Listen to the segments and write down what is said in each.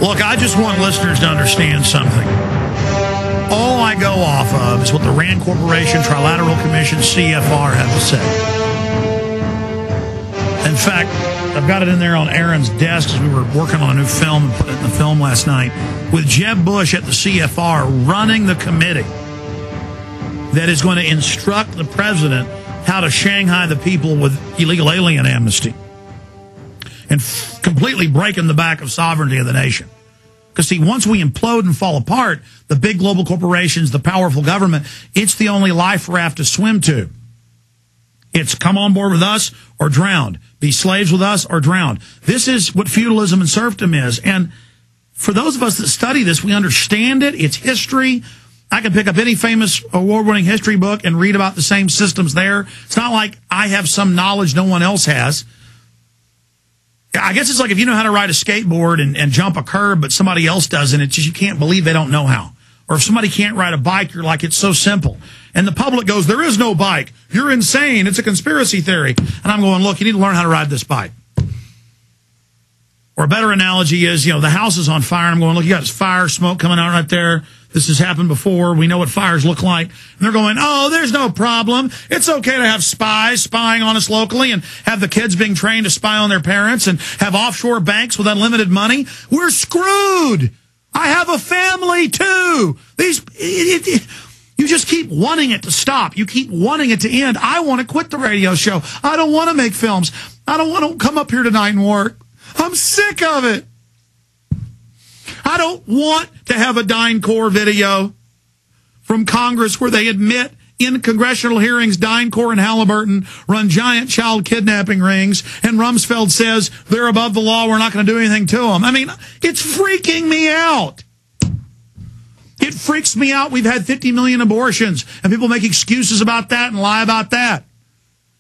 Look, I just want listeners to understand something. All I go off of is what the Rand Corporation Trilateral Commission, CFR, have to say. In fact, I've got it in there on Aaron's desk as we were working on a new film and put it in the film last night, with Jeb Bush at the CFR running the committee that is going to instruct the president how to Shanghai the people with illegal alien amnesty and completely breaking the back of sovereignty of the nation. Because, see, once we implode and fall apart, the big global corporations, the powerful government, it's the only life raft to swim to. It's come on board with us or drowned. Be slaves with us or drowned. This is what feudalism and serfdom is. And for those of us that study this, we understand it. It's history. I can pick up any famous award-winning history book and read about the same systems there. It's not like I have some knowledge no one else has. I guess it's like if you know how to ride a skateboard and jump a curb, but somebody else doesn't, it's just you can't believe they don't know how. Or if somebody can't ride a bike, you're like, it's so simple. And the public goes, there is no bike. You're insane. It's a conspiracy theory. And I'm going, look, you need to learn how to ride this bike. Or a better analogy is, the house is on fire. And I'm going, look, you got this fire smoke coming out right there. This has happened before. We know what fires look like. And they're going, oh, there's no problem. It's okay to have spies spying on us locally and have the kids being trained to spy on their parents and have offshore banks with unlimited money. We're screwed. I have a family, too. You just keep wanting it to stop. You keep wanting it to end. I want to quit the radio show. I don't want to make films. I don't want to come up here tonight and work. I'm sick of it. I don't want to have a DynCorp video from Congress where they admit in congressional hearings DynCorp and Halliburton run giant child kidnapping rings, and Rumsfeld says they're above the law, we're not going to do anything to them. I mean, it's freaking me out. It freaks me out. We've had 50 million abortions, and people make excuses about that and lie about that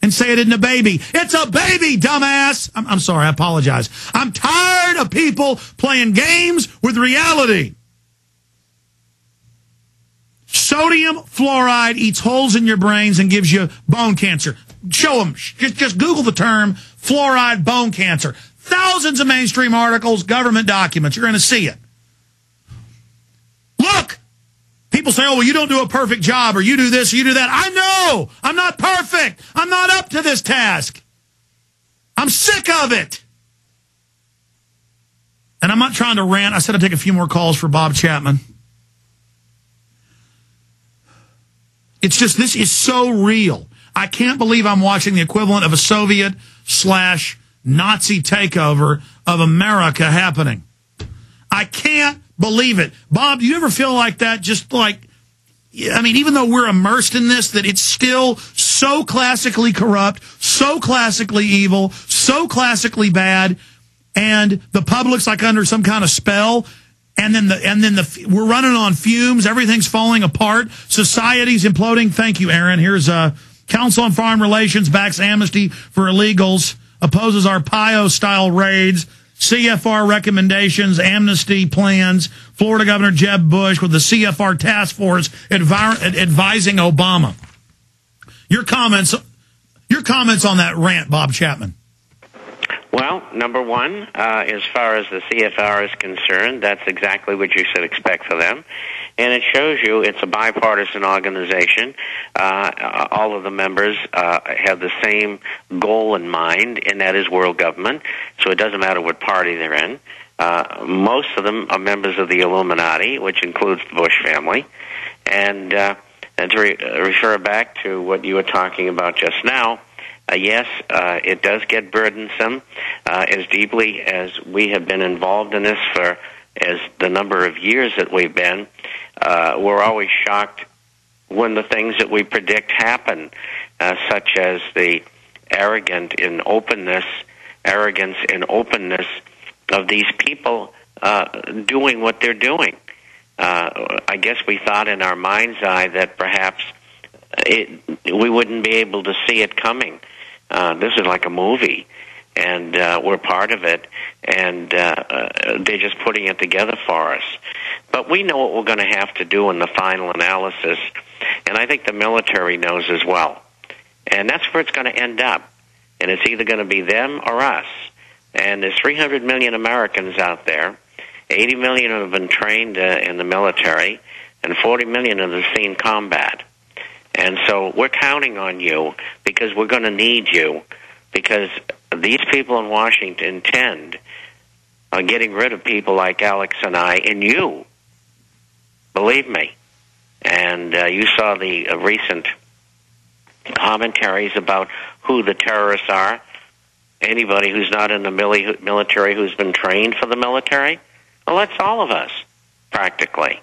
and say it isn't a baby. It's a baby, dumbass. I'm sorry, I apologize. I'm tired of people playing games with reality. Sodium fluoride eats holes in your brains and gives you bone cancer. Show them. Just Google the term fluoride bone cancer. Thousands of mainstream articles, government documents. You're going to see it. Look, people say, oh, well, you don't do a perfect job, or you do this, or you do that. I know. I'm not perfect. I'm not up to this task. I'm sick of it. And I'm not trying to rant. I said I'd take a few more calls for Bob Chapman. It's just, this is so real. I can't believe I'm watching the equivalent of a Soviet/Nazi takeover of America happening. I can't believe it. Bob, do you ever feel like that? Just like, I mean, even though we're immersed in this, that it's still so classically corrupt, so classically evil, so classically bad, and the public's like under some kind of spell, and then we're running on fumes, everything's falling apart, society's imploding. Thank you, Aaron. Here's Council on Foreign Relations backs amnesty for illegals, opposes our PIO-style raids, CFR recommendations, amnesty plans, Florida Governor Jeb Bush with the CFR task force advising Obama. Your comments on that rant, Bob Chapman. Well, number one, as far as the CFR is concerned, that's exactly what you should expect for them. And it shows you it's a bipartisan organization. All of the members have the same goal in mind, and that is world government. So it doesn't matter what party they're in. Most of them are members of the Illuminati, which includes the Bush family. And to refer back to what you were talking about just now, yes, it does get burdensome. As deeply as we have been involved in this for as the number of years that we've been, we're always shocked when the things that we predict happen, such as the arrogance and openness of these people doing what they're doing. I guess we thought in our mind's eye that perhaps we wouldn't be able to see it coming. This is like a movie, and we're part of it, and they're just putting it together for us. But we know what we're going to have to do in the final analysis, and I think the military knows as well. And that's where it's going to end up. And it's either going to be them or us. And there's 300 million Americans out there, 80 million have been trained in the military, and 40 million have seen combat. And so we're counting on you because we're going to need you, because these people in Washington intend on getting rid of people like Alex and I and you. Believe me. And you saw the recent commentaries about who the terrorists are. Anybody who's not in the military who's been trained for the military, well, that's all of us, practically.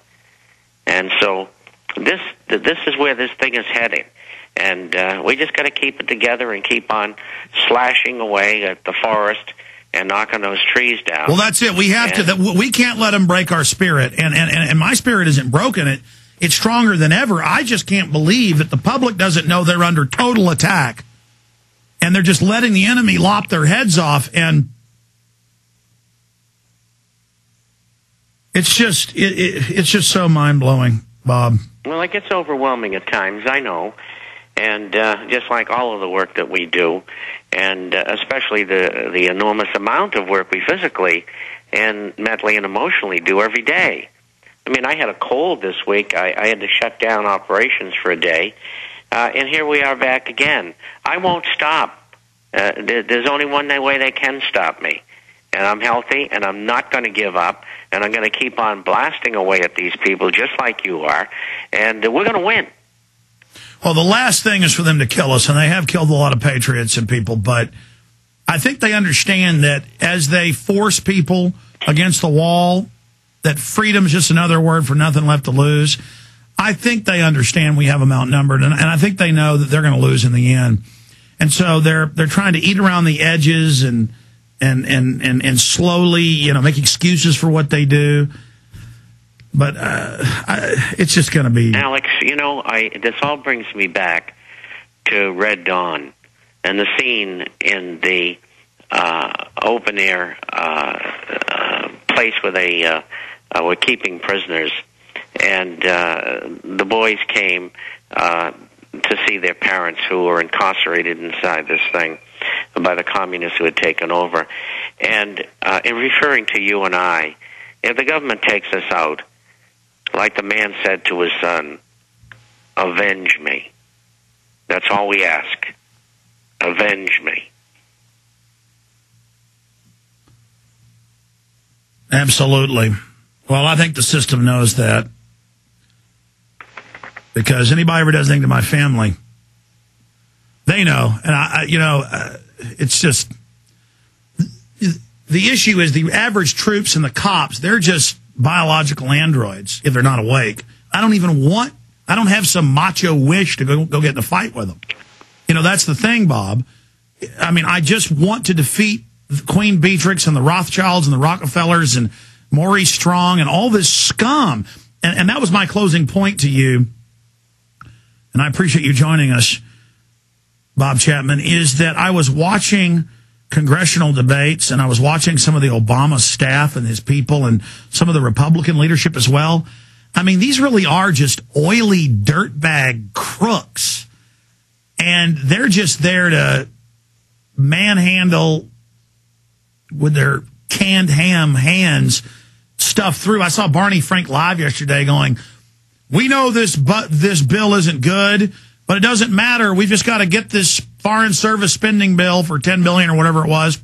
And so this is where this thing is heading. And we just got to keep it together and keep on slashing away at the forest and knocking those trees down. Well, that's it. We have to. We can't let them break our spirit. And my spirit isn't broken. It's stronger than ever. I just can't believe that the public doesn't know they're under total attack, and they're just letting the enemy lop their heads off. And it's just so mind blowing, Bob. Well, it gets overwhelming at times. I know. And just like all of the work that we do, and especially the enormous amount of work we physically and mentally and emotionally do every day. I mean, I had a cold this week. I had to shut down operations for a day, and here we are back again. I won't stop. There's only one way they can stop me, and I'm healthy, and I'm not going to give up, and I'm going to keep on blasting away at these people just like you are, and we're going to win. Well, the last thing is for them to kill us, and they have killed a lot of patriots and people, but I think they understand that as they force people against the wall, that freedom is just another word for nothing left to lose. I think they understand we have them outnumbered, and I think they know that they're going to lose in the end. And so they're trying to eat around the edges and slowly, make excuses for what they do. But it's just going to be... Alex, this all brings me back to Red Dawn and the scene in the open-air place where they were keeping prisoners. And the boys came to see their parents who were incarcerated inside this thing by the communists who had taken over. And in referring to you and I, if the government takes us out, like the man said to his son, avenge me. That's all we ask. Avenge me. Absolutely. Well, I think the system knows that. Because anybody ever does anything to my family, they know. And it's just, the issue is the average troops and the cops, they're just biological androids if they're not awake. I don't have some macho wish to go get in a fight with them. That's the thing, Bob. I mean, I just want to defeat Queen Beatrix and the Rothschilds and the Rockefellers and Maurice Strong and all this scum. And that was my closing point to you. And I appreciate you joining us, Bob Chapman, is that I was watching congressional debates, and I was watching some of the Obama staff and his people and some of the Republican leadership as well. I mean, these really are just oily dirtbag crooks, and they're just there to manhandle with their canned ham hands stuff through. I saw Barney Frank live yesterday going, we know this bill isn't good, but it doesn't matter. We've just got to get this foreign service spending bill for $10 billion or whatever it was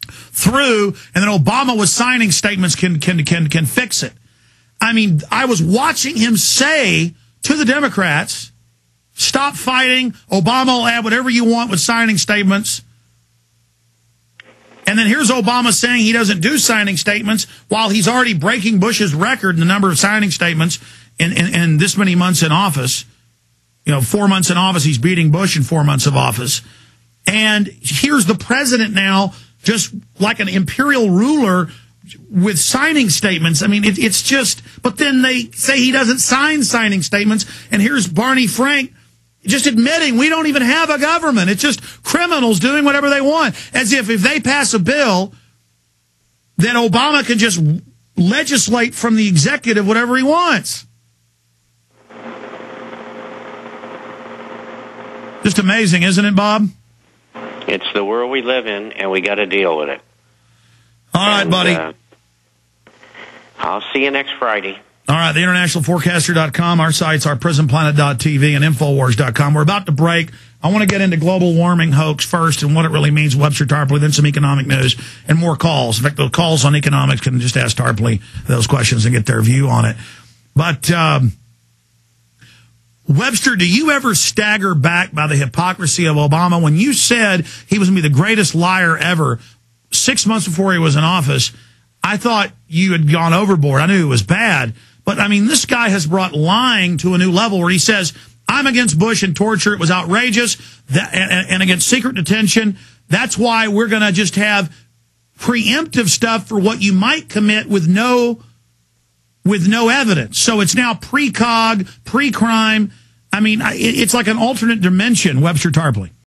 through, and then Obama with signing statements can fix it. I mean, I was watching him say to the Democrats, stop fighting. Obama will add whatever you want with signing statements. And then here's Obama saying he doesn't do signing statements while he's already breaking Bush's record in the number of signing statements in this many months in office. 4 months in office, he's beating Bush in 4 months of office. And here's the president now, just like an imperial ruler with signing statements. I mean, it's just, but then they say he doesn't sign signing statements. And here's Barney Frank just admitting we don't even have a government. It's just criminals doing whatever they want. As if they pass a bill, then Obama can just legislate from the executive whatever he wants. Just amazing, isn't it, Bob? It's the world we live in, and we got to deal with it. All right, buddy. I'll see you next Friday. All right, theinternationalforecaster.com. Our sites are prisonplanet.tv and Infowars.com. We're about to break. I want to get into global warming hoax first and what it really means, Webster Tarpley, then some economic news and more calls. In fact, the calls on economics can just ask Tarpley those questions and get their view on it. But, Webster, do you ever stagger back by the hypocrisy of Obama? When you said he was going to be the greatest liar ever 6 months before he was in office, I thought you had gone overboard. I knew it was bad. But, I mean, this guy has brought lying to a new level where he says, I'm against Bush and torture. It was outrageous. And against secret detention. That's why we're going to just have preemptive stuff for what you might commit with no evidence. So it's now pre-crime. I mean, it's like an alternate dimension, Webster Tarpley.